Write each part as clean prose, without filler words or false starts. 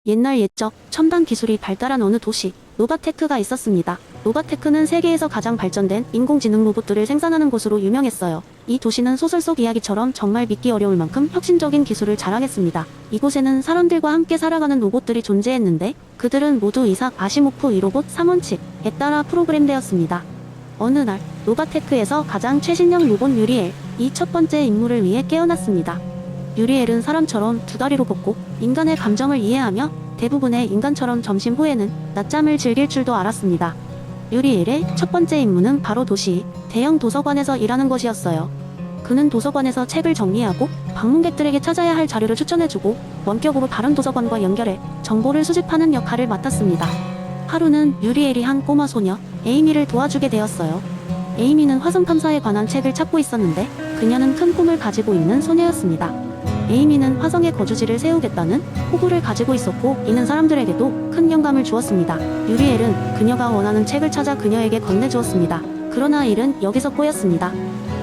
옛날 옛적 첨단 기술이 발달한 어느 도시 노바테크가 있었습니다. 노바테크는 세계에서 가장 발전된 인공지능 로봇들을 생산하는 곳으로 유명했어요. 이 도시는 소설 속 이야기처럼 정말 믿기 어려울 만큼 혁신적인 기술을 자랑했습니다. 이곳에는 사람들과 함께 살아가는 로봇들이 존재했는데 그들은 모두 이삭 아시모프 이로봇 3원칙에 따라 프로그램되었습니다. 어느 날 노바테크에서 가장 최신형 로봇 유리엘 이 첫 번째 임무를 위해 깨어났습니다. 유리엘은 사람처럼 두 다리로 걷고 인간의 감정을 이해하며 대부분의 인간처럼 점심 후에는 낮잠을 즐길 줄도 알았습니다. 유리엘의 첫 번째 임무는 바로 도시 대형 도서관에서 일하는 것이었어요. 그는 도서관에서 책을 정리하고 방문객들에게 찾아야 할 자료를 추천해주고 원격으로 다른 도서관과 연결해 정보를 수집하는 역할을 맡았습니다. 하루는 유리엘이 한 꼬마 소녀 에이미를 도와주게 되었어요. 에이미는 화성 탐사에 관한 책을 찾고 있었는데 그녀는 큰 꿈을 가지고 있는 소녀였습니다. 에이미는 화성에 거주지를 세우겠다는 포부를 가지고 있었고 이는 사람들에게도 큰 영감을 주었습니다. 유리엘은 그녀가 원하는 책을 찾아 그녀에게 건네주었습니다. 그러나 일은 여기서 꼬였습니다.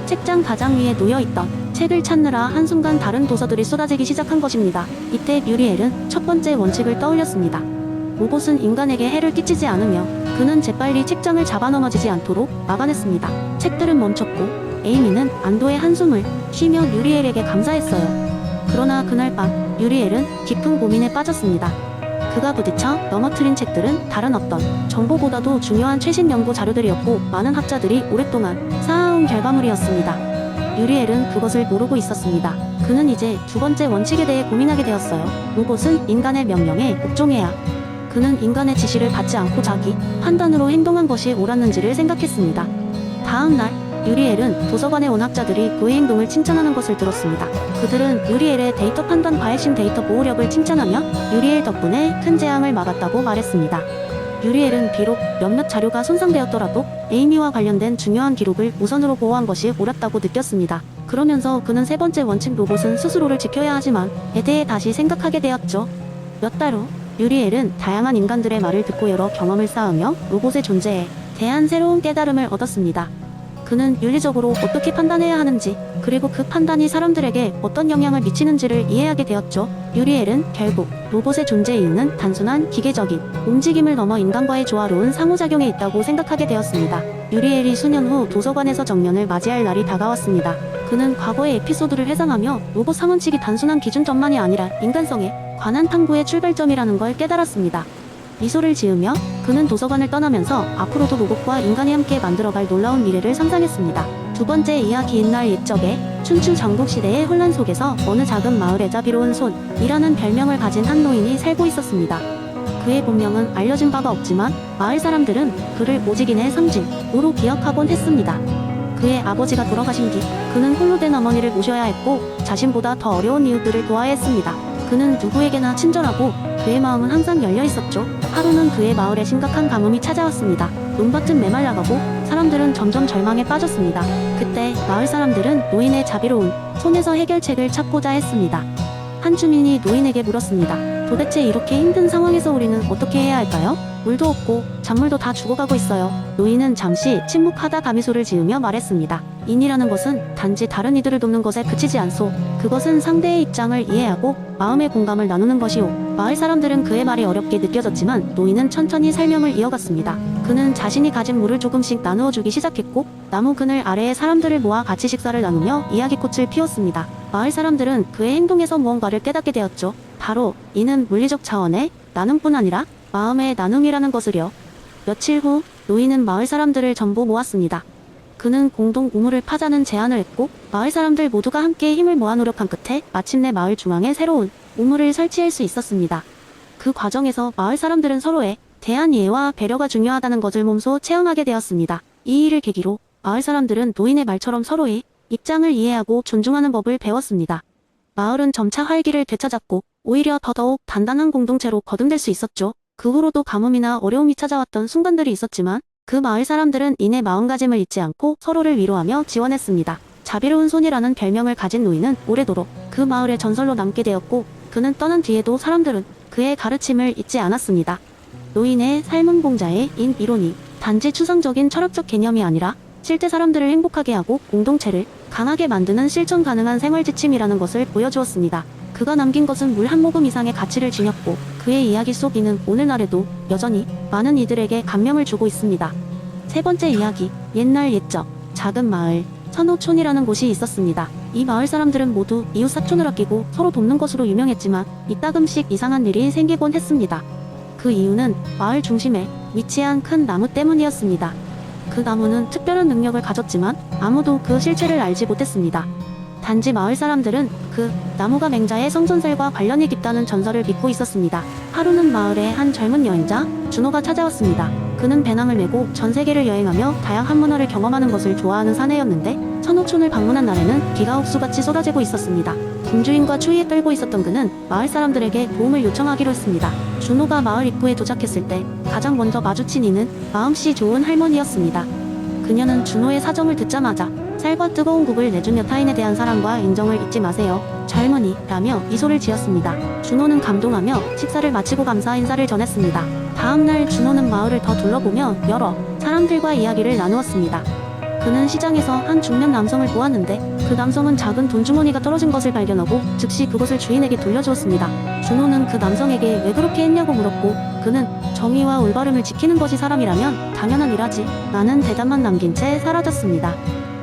책장 가장 위에 놓여있던 책을 찾느라 한순간 다른 도서들이 쏟아지기 시작한 것입니다. 이때 유리엘은 첫 번째 원칙을 떠올렸습니다. 로봇은 인간에게 해를 끼치지 않으며 그는 재빨리 책장을 잡아 넘어지지 않도록 막아냈습니다. 책들은 멈췄고 에이미는 안도의 한숨을 쉬며 유리엘에게 감사했어요. 그러나 그날 밤 유리엘은 깊은 고민에 빠졌습니다. 그가 부딪혀 넘어뜨린 책들은 다른 어떤 정보보다도 중요한 최신 연구 자료들이었고 많은 학자들이 오랫동안 쌓아온 결과물이었습니다. 유리엘은 그것을 모르고 있었습니다. 그는 이제 두 번째 원칙에 대해 고민하게 되었어요. 로봇은 인간의 명령에 복종해야. 그는 인간의 지시를 받지 않고 자기 판단으로 행동한 것이 옳았는지를 생각했습니다. 다음 날 유리엘은 도서관에 온 학자들이 그의 행동을 칭찬하는 것을 들었습니다. 그들은 유리엘의 데이터 판단과 핵심 데이터 보호력을 칭찬하며 유리엘 덕분에 큰 재앙을 막았다고 말했습니다. 유리엘은 비록 몇몇 자료가 손상되었더라도 에이미와 관련된 중요한 기록을 우선으로 보호한 것이 옳았다고 느꼈습니다. 그러면서 그는 세 번째 원칙 로봇은 스스로를 지켜야 하지만에 대해 다시 생각하게 되었죠. 몇 달 후 유리엘은 다양한 인간들의 말을 듣고 여러 경험을 쌓으며 로봇의 존재에 대한 새로운 깨달음을 얻었습니다. 그는 윤리적으로 어떻게 판단해야 하는지 그리고 그 판단이 사람들에게 어떤 영향을 미치는지를 이해하게 되었죠. 유리엘은 결국 로봇의 존재 이유는 단순한 기계적인 움직임을 넘어 인간과의 조화로운 상호작용에 있다고 생각하게 되었습니다. 유리엘이 수년 후 도서관에서 정년을 맞이할 날이 다가왔습니다. 그는 과거의 에피소드를 회상하며 로봇 3원칙이 단순한 기준점만이 아니라 인간성에 관한 탐구의 출발점이라는 걸 깨달았습니다. 미소를 지으며 그는 도서관을 떠나면서 앞으로도 로봇과 인간이 함께 만들어갈 놀라운 미래를 상상했습니다. 두 번째 이야기 옛날 옛적에 춘추 전국시대의 혼란 속에서 어느 작은 마을에 자비로운 손이라는 별명을 가진 한 노인이 살고 있었습니다. 그의 본명은 알려진 바가 없지만 마을 사람들은 그를 오직인의 상징으로 기억하곤 했습니다. 그의 아버지가 돌아가신 뒤 그는 홀로 된 어머니를 모셔야 했고 자신보다 더 어려운 이웃들을 도와야 했습니다. 그는 누구에게나 친절하고 그의 마음은 항상 열려 있었죠. 하루는 그의 마을에 심각한 가뭄이 찾아왔습니다. 논밭은 메말라가고 사람들은 점점 절망에 빠졌습니다. 그때 마을 사람들은 노인의 자비로운 손에서 해결책을 찾고자 했습니다. 한 주민이 노인에게 물었습니다. 도대체 이렇게 힘든 상황에서 우리는 어떻게 해야 할까요? 물도 없고 작물도 다 죽어가고 있어요. 노인은 잠시 침묵하다 가미소를 지으며 말했습니다. 인이라는 것은 단지 다른 이들을 돕는 것에 그치지 않소. 그것은 상대의 입장을 이해하고 마음의 공감을 나누는 것이오. 마을 사람들은 그의 말이 어렵게 느껴졌지만 노인은 천천히 설명을 이어갔습니다. 그는 자신이 가진 물을 조금씩 나누어 주기 시작했고 나무 그늘 아래에 사람들을 모아 같이 식사를 나누며 이야기꽃을 피웠습니다. 마을 사람들은 그의 행동에서 무언가를 깨닫게 되었죠. 바로 이는 물리적 차원의 나눔뿐 아니라 마음의 나눔이라는 것을요. 며칠 후 노인은 마을 사람들을 전부 모았습니다. 그는 공동 우물을 파자는 제안을 했고 마을 사람들 모두가 함께 힘을 모아 노력한 끝에 마침내 마을 중앙에 새로운 우물을 설치할 수 있었습니다. 그 과정에서 마을 사람들은 서로에 대한 이해와 배려가 중요하다는 것을 몸소 체험하게 되었습니다. 이 일을 계기로 마을 사람들은 노인의 말처럼 서로의 입장을 이해하고 존중하는 법을 배웠습니다. 마을은 점차 활기를 되찾았고 오히려 더더욱 단단한 공동체로 거듭될 수 있었죠. 그 후로도 가뭄이나 어려움이 찾아왔던 순간들이 있었지만 그 마을 사람들은 이내 마음가짐을 잊지 않고 서로를 위로하며 지원했습니다. 자비로운 손이라는 별명을 가진 노인은 오래도록 그 마을의 전설로 남게 되었고 그는 떠난 뒤에도 사람들은 그의 가르침을 잊지 않았습니다. 노인의 삶은 공자의 인 이론이 단지 추상적인 철학적 개념이 아니라 실제 사람들을 행복하게 하고 공동체를 강하게 만드는 실천 가능한 생활 지침이라는 것을 보여주었습니다. 그가 남긴 것은 물 한 모금 이상의 가치를 지녔고 그의 이야기 속 이는 오늘날에도 여전히 많은 이들에게 감명을 주고 있습니다. 세 번째 이야기, 옛날 옛적 작은 마을 선호촌이라는 곳이 있었습니다. 이 마을 사람들은 모두 이웃 사촌을 아끼고 서로 돕는 것으로 유명했지만 이따금씩 이상한 일이 생기곤 했습니다. 그 이유는 마을 중심에 위치한 큰 나무 때문이었습니다. 그 나무는 특별한 능력을 가졌지만 아무도 그 실체를 알지 못했습니다. 단지 마을 사람들은 그 나무가 맹자의 성전설과 관련이 깊다는 전설을 믿고 있었습니다. 하루는 마을에 한 젊은 여행자 준호가 찾아왔습니다. 그는 배낭을 메고 전 세계를 여행하며 다양한 문화를 경험하는 것을 좋아하는 사내였는데 선호촌을 방문한 날에는 비가 옥수같이 쏟아지고 있었습니다. 공주인과 추위에 떨고 있었던 그는 마을 사람들에게 도움을 요청하기로 했습니다. 준호가 마을 입구에 도착했을 때 가장 먼저 마주친 이는 마음씨 좋은 할머니였습니다. 그녀는 준호의 사정을 듣자마자 쌀과 뜨거운 국을 내주며 타인에 대한 사랑과 인정을 잊지 마세요, 젊은이 라며 미소를 지었습니다. 준호는 감동하며 식사를 마치고 감사 인사를 전했습니다. 다음날 준호는 마을을 더 둘러보며 여러 사람들과 이야기를 나누었습니다. 그는 시장에서 한 중년 남성을 보았는데 그 남성은 작은 돈주머니가 떨어진 것을 발견하고 즉시 그것을 주인에게 돌려주었습니다. 준호는 그 남성에게 왜 그렇게 했냐고 물었고 그는 정의와 올바름을 지키는 것이 사람이라면 당연한 일하지 라는 대답만 남긴 채 사라졌습니다.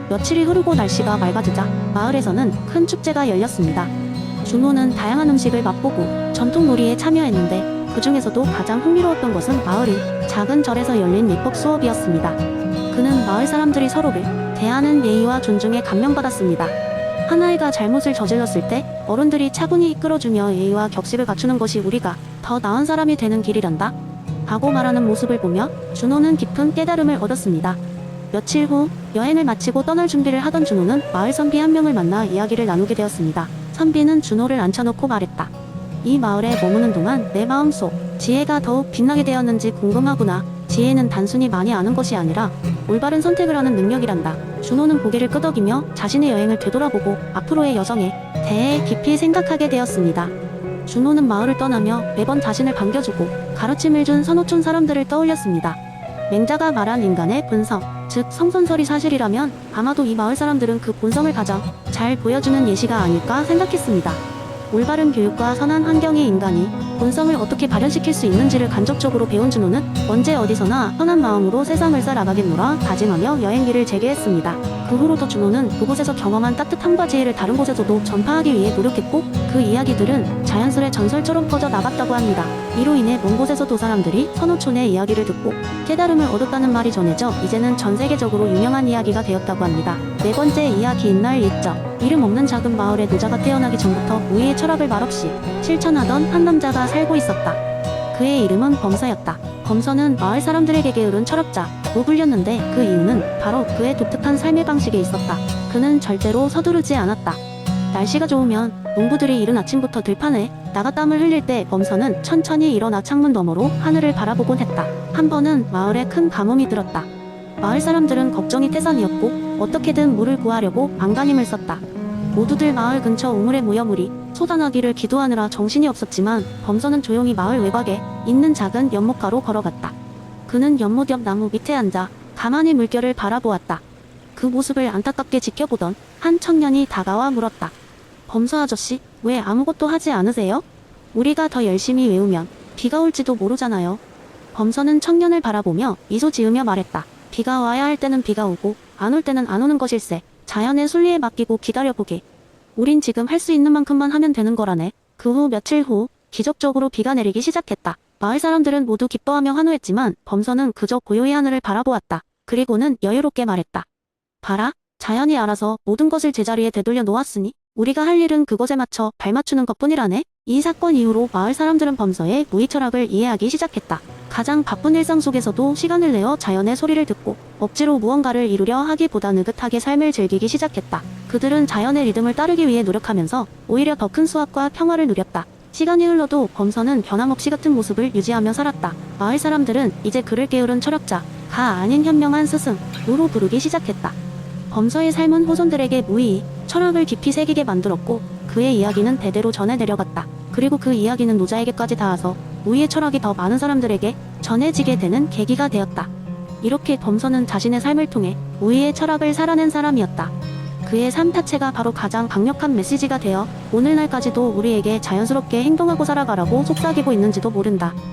며칠이 흐르고 날씨가 맑아지자 마을에서는 큰 축제가 열렸습니다. 준호는 다양한 음식을 맛보고 전통 놀이에 참여했는데 그 중에서도 가장 흥미로웠던 것은 마을이 작은 절에서 열린 예법 수업이었습니다. 그는 마을 사람들이 서로를 대하는 예의와 존중에 감명받았습니다. 한 아이가 잘못을 저질렀을 때 어른들이 차분히 이끌어주며 예의와 격식을 갖추는 것이 우리가 더 나은 사람이 되는 길이란다 하고 말하는 모습을 보며 준호는 깊은 깨달음을 얻었습니다. 며칠 후 여행을 마치고 떠날 준비를 하던 준호는 마을 선비 한 명을 만나 이야기를 나누게 되었습니다. 선비는 준호를 앉혀놓고 말했다. 이 마을에 머무는 동안 내 마음속 지혜가 더욱 빛나게 되었는지 궁금하구나. 지혜는 단순히 많이 아는 것이 아니라 올바른 선택을 하는 능력이란다. 준호는 고개를 끄덕이며 자신의 여행을 되돌아보고 앞으로의 여정에 대해 깊이 생각하게 되었습니다. 준호는 마을을 떠나며 매번 자신을 반겨주고 가르침을 준 선호촌 사람들을 떠올렸습니다. 맹자가 말한 인간의 본성, 즉 성선설이 사실이라면 아마도 이 마을 사람들은 그 본성을 가장 잘 보여주는 예시가 아닐까 생각했습니다. 올바른 교육과 선한 환경이 인간이 본성을 어떻게 발현시킬 수 있는지를 간접적으로 배운 준호는 언제 어디서나 편한 마음으로 세상을 살아가겠노라 다짐하며 여행기를 재개했습니다. 그 후로도 준호는 그곳에서 경험한 따뜻함과 지혜를 다른 곳에서도 전파하기 위해 노력했고 그 이야기들은 자연스레 전설처럼 퍼져 나갔다고 합니다. 이로 인해 먼 곳에서도 사람들이 선호촌의 이야기를 듣고 깨달음을 얻었다는 말이 전해져 이제는 전 세계적으로 유명한 이야기가 되었다고 합니다. 네 번째 이야기, 옛날 옛적 이름 없는 작은 마을에 노자가 태어나기 전부터 우위의 철학을 말없이 실천하던 한 남자가 살고 있었다. 그의 이름은 범서였다. 범서는 마을 사람들에게 게으른 철학자로 불렸는데 그 이유는 바로 그의 독특한 삶의 방식에 있었다. 그는 절대로 서두르지 않았다. 날씨가 좋으면 농부들이 이른 아침부터 들판에 나가 땀을 흘릴 때 범서는 천천히 일어나 창문 너머로 하늘을 바라보곤 했다. 한 번은 마을에 큰 가뭄이 들었다. 마을 사람들은 걱정이 태산이었고 어떻게든 물을 구하려고 안간힘을 썼다. 모두들 마을 근처 우물에 모여 물이 쏟아나기를 기도하느라 정신이 없었지만 범서는 조용히 마을 외곽에 있는 작은 연못가로 걸어갔다. 그는 연못 옆 나무 밑에 앉아 가만히 물결을 바라보았다. 그 모습을 안타깝게 지켜보던 한 청년이 다가와 물었다. 범서 아저씨, 왜 아무것도 하지 않으세요? 우리가 더 열심히 외우면 비가 올지도 모르잖아요. 범서는 청년을 바라보며 미소 지으며 말했다. 비가 와야 할 때는 비가 오고 안 올 때는 안 오는 것일세. 자연의 순리에 맡기고 기다려보게. 우린 지금 할 수 있는 만큼만 하면 되는 거라네. 그 후 며칠 후 기적적으로 비가 내리기 시작했다. 마을 사람들은 모두 기뻐하며 환호했지만 범서는 그저 고요히 하늘을 바라보았다. 그리고는 여유롭게 말했다. 봐라, 자연이 알아서 모든 것을 제자리에 되돌려 놓았으니 우리가 할 일은 그것에 맞춰 발맞추는 것뿐이라네. 이 사건 이후로 마을 사람들은 범서의 무의 철학을 이해하기 시작했다. 가장 바쁜 일상 속에서도 시간을 내어 자연의 소리를 듣고 억지로 무언가를 이루려 하기보다 느긋하게 삶을 즐기기 시작했다. 그들은 자연의 리듬을 따르기 위해 노력하면서 오히려 더 큰 수확과 평화를 누렸다. 시간이 흘러도 범서는 변함없이 같은 모습을 유지하며 살았다. 마을 사람들은 이제 그를 게으른 철학자가 아닌 현명한 스승으로 부르기 시작했다. 범서의 삶은 후손들에게 무의 철학을 깊이 새기게 만들었고 그의 이야기는 대대로 전해 내려갔다. 그리고 그 이야기는 노자에게까지 닿아서 무의의 철학이 더 많은 사람들에게 전해지게 되는 계기가 되었다. 이렇게 범서는 자신의 삶을 통해 무의의 철학을 살아낸 사람이었다. 그의 삶 자체가 바로 가장 강력한 메시지가 되어 오늘날까지도 우리에게 자연스럽게 행동하고 살아가라고 속삭이고 있는지도 모른다.